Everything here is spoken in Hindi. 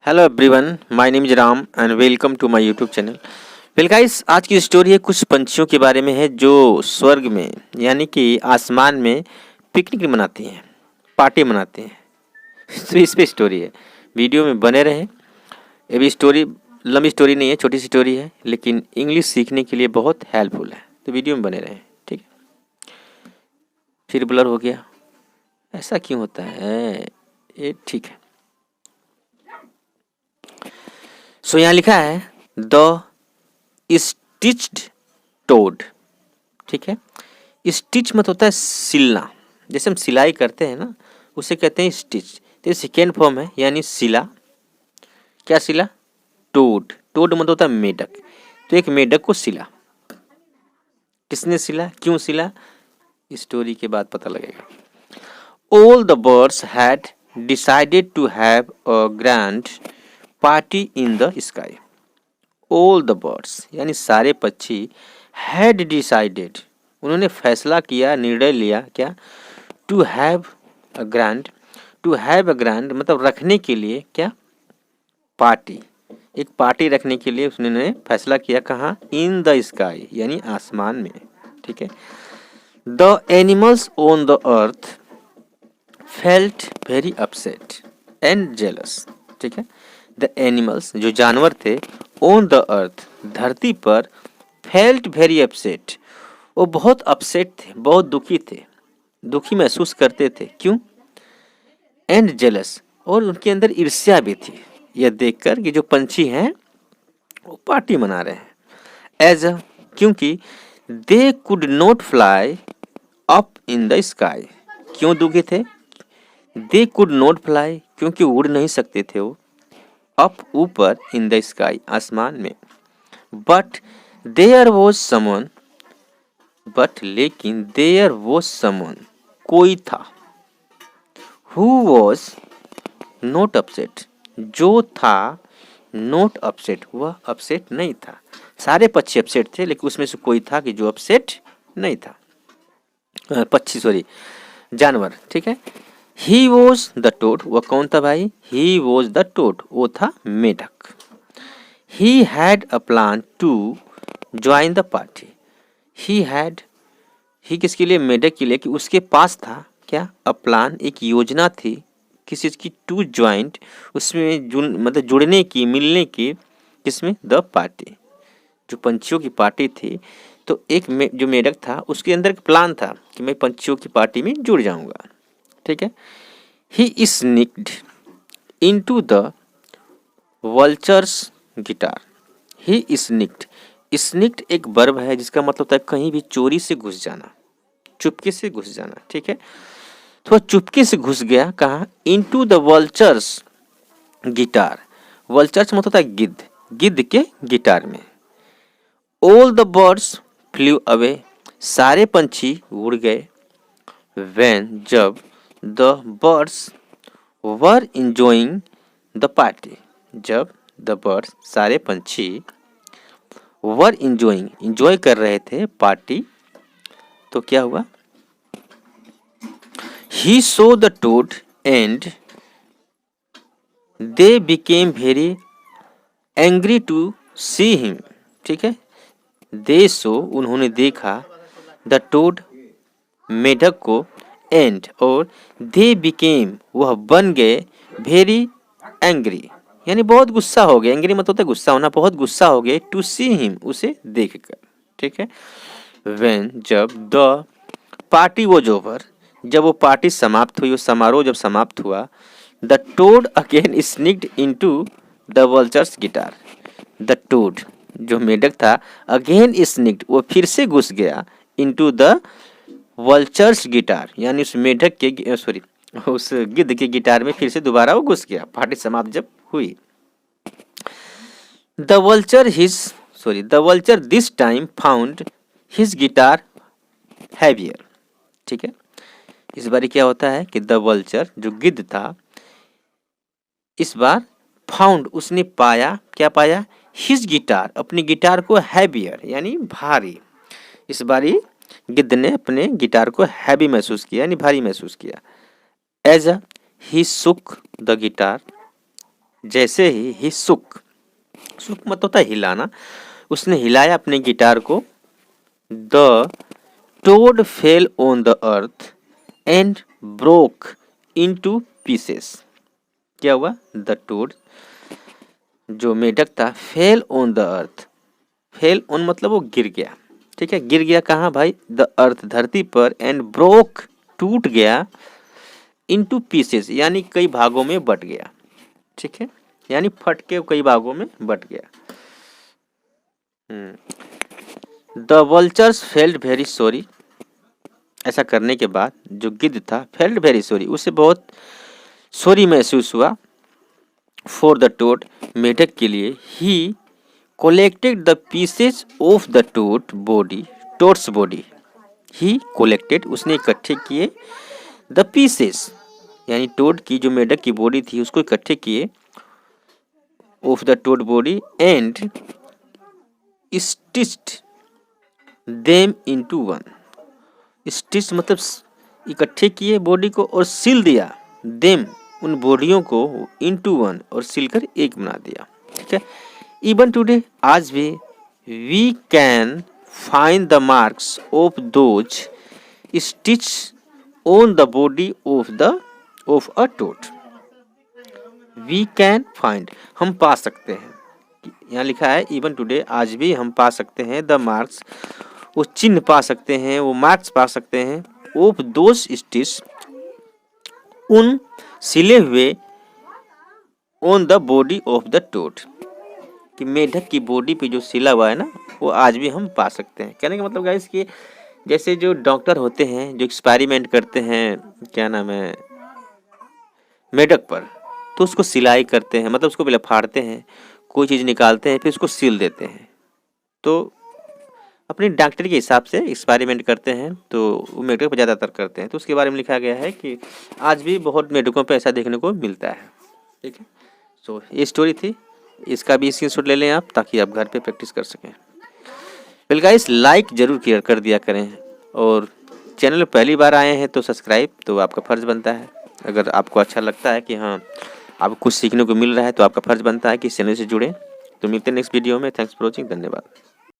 Hello everyone, my name is Ram and welcome to my YouTube channel. Well guys, आज की स्टोरी है कुछ पंछियों के बारे में है जो स्वर्ग में यानी कि आसमान में पिकनिक मनाती हैं, पार्टी मनाते हैं। तो इस पे स्टोरी है, वीडियो में बने रहें। ये भी स्टोरी लंबी स्टोरी नहीं है, छोटी सी स्टोरी है, लेकिन इंग्लिश सीखने के लिए बहुत हेल्पफुल है, तो वीडियो में बने रहें। ठीक है, फिर ब्लर हो गया, ऐसा क्यों होता है? ये ठीक है। सो यहाँ लिखा है द स्टिच्ड टोड। ठीक है, स्टिच मत होता है सिलना, जैसे हम सिलाई करते हैं ना, उसे कहते हैं स्टिच। तो सेकेंड फॉर्म है यानी सिला। क्या सिला? टोड। टोड मत होता है मेढक। तो एक मेढक को सिला। किसने सिला, क्यों सिला, स्टोरी के बाद पता लगेगा। All the birds had decided to have a grand party in the sky. All the birds यानी सारे पक्षी हैड डिसाइडेड, उन्होंने फैसला किया, निर्णय लिया। क्या? To have a grand. To have a grand मतलब रखने के लिए। क्या? पार्टी। एक पार्टी रखने के लिए उसने फैसला किया। कहाँ? इन द स्काई यानी आसमान में। ठीक है। The animals on the earth felt very upset and jealous. ठीक है, द एनिमल्स जो जानवर थे, ऑन द अर्थ धरती पर, फेल्ट वेरी अपसेट वो बहुत अपसेट थे, बहुत दुखी थे, दुखी महसूस करते थे। क्यों? एंड जेलस और उनके अंदर ईर्ष्या भी थी, यह देखकर कि जो पंछी हैं वो पार्टी मना रहे हैं। एज अ क्योंकि they could not fly up in the sky. क्यों दुखी थे? दे कुड नॉट फ्लाई क्योंकि उड़ नहीं सकते थे वो अप ऊपर, इन द स्काई आसमान में। But there was someone, but लेकिन देयर वॉज समवन कोई था, हु वॉज नॉट अपसेट जो था, नॉट अपसेट वह अपसेट नहीं था। सारे पक्षी अपसेट थे, लेकिन उसमें से कोई था कि जो अपसेट नहीं था। पक्षी सॉरी, जानवर। ठीक है। ही वॉज द टोड, वह कौन था भाई? ही वॉज द टोड, वो था मेढक। He had a plan to join the party. He had, he किसके लिए? मेढक के लिए, कि उसके पास था। क्या? अ प्लान एक योजना थी, किस चीज की? टू ज्वाइंट उसमें मतलब जुड़ने की, मिलने की। किसमें? द पार्टी, जो पंछियों की पार्टी थी। तो एक जो मेढक था उसके अंदर एक प्लान था कि मैं पंछियों की पार्टी में जुड़ जाऊंगा। ठीक है। ही स्निक्ड इनटू द वल्चर्स गिटार। ही स्निक्ड, स्निक्ड एक वर्ब है जिसका मतलब होता है कहीं भी चोरी से घुस जाना, चुपके से घुस जाना। ठीक है, तो वह चुपके से घुस गया। कहाँ? Into the vulture's guitar. Vultures मतलब होता है गिद्ध, गिद्ध के गिटार में। All the birds flu away, सारे पंछी उड़ गए। व्हेन जब, the birds were enjoying the party, जब द बर्ड्स सारे पंछी वर इंजॉइंग इंजॉय कर रहे थे पार्टी, तो क्या हुआ? He saw the toad and they became very angry to see him. ठीक है, दे सो उन्होंने देखा, द टोड मेढक को, एंड और दे बिकेम वह बन गए, वेरी एंग्री यानी बहुत गुस्सा हो गए। एंग्री मतलब होता है गुस्सा होना, बहुत गुस्सा हो गए। टू सी हिम उसे देखकर। ठीक है। व्हेन जब, द पार्टी वॉज ओवर जब वो पार्टी समाप्त हुई, वो समारोह जब समाप्त हुआ। The toad again sneaked into the vulture's guitar. The toad जो मेढक था, अगेन स्निक्ड वो फिर से घुस गया, इनटू द वल्चर्स गिटार यानी उस मेढक के सॉरी उस गिद्ध के गिटार में फिर से दोबारा वो घुस गया, पार्टी समाप्त जब हुई। The vulture this time found his guitar heavier. ठीक है, इस बार क्या होता है कि द वल्चर जो गिद्ध था, इस बार फाउंड उसने पाया। क्या पाया? हिज गिटार अपनी गिटार को, हैवियर यानी भारी। इस बारी गिद्ध ने अपने गिटार को हैवी महसूस किया यानी भारी महसूस किया। एज अ ही सुक द गिटार जैसे ही शुक मत होता है हिलाना, उसने हिलाया अपने गिटार को, the toad fell on the earth and broke into pieces. क्या हुआ? द टोड जो मेढक था, fell on the earth, fell on मतलब वो गिर गया, ठीक है, गिर गया कहाँ भाई? द अर्थ धरती पर, एंड ब्रोक टूट गया, इनटू पीसेस यानी कई भागों में बट गया, ठीक है, यानी फट के कई भागों में बट गया। The vultures failed very sorry, ऐसा करने के बाद जो गिद्ध था, फेल्ड वेरी सॉरी, उसे बहुत सॉरी महसूस हुआ, फॉर द टोड मेढक के लिए, ही collected the pieces of the toad's body, he collected उसने इकट्ठे किए, the pieces यानी टोड की जो मेढक की बॉडी थी उसको इकट्ठे किए, of the toad body and stitched them into one, stitch मतलब इकट्ठे किए बॉडी को और सिल दिया, them उन बॉडियों को into one और सिलकर एक बना दिया, ठीक है। Even today आज भी we can find the marks of those stitches on the body of a toad. We can find हम पा सकते हैं, यहाँ लिखा है even today आज भी हम पा सकते हैं, the marks वो चिन्ह पा सकते हैं, वो मार्क्स पा सकते हैं, of those stitches उन सिले हुए, on the body of the toad कि मेढक की बॉडी पे जो सिला हुआ है ना, वो आज भी हम पा सकते हैं। कहने का मतलब गाइस कि जैसे जो डॉक्टर होते हैं जो एक्सपेरिमेंट करते हैं, क्या नाम है, मेढक पर, तो उसको सिलाई करते हैं, मतलब उसको पहले फाड़ते हैं, कोई चीज़ निकालते हैं, फिर उसको सिल देते हैं, तो अपनी डॉक्टर के हिसाब से एक्सपेरिमेंट करते हैं, तो वो मेढक पर ज़्यादातर करते हैं। तो उसके बारे में लिखा गया है कि आज भी बहुत मेढकों पर ऐसा देखने को मिलता है, ठीक है। सो ये स्टोरी थी, इसका भी स्क्रीनशॉट ले लें आप, ताकि आप घर पे प्रैक्टिस कर सकें। वेल गाइस, लाइक जरूर कर दिया करें, और चैनल पर पहली बार आए हैं तो सब्सक्राइब तो आपका फ़र्ज़ बनता है। अगर आपको अच्छा लगता है कि हाँ आपको कुछ सीखने को मिल रहा है, तो आपका फ़र्ज़ बनता है कि इस चैनल से जुड़ें। तो मिलते हैं नेक्स्ट वीडियो में। थैंक्स फॉर वॉचिंग, धन्यवाद।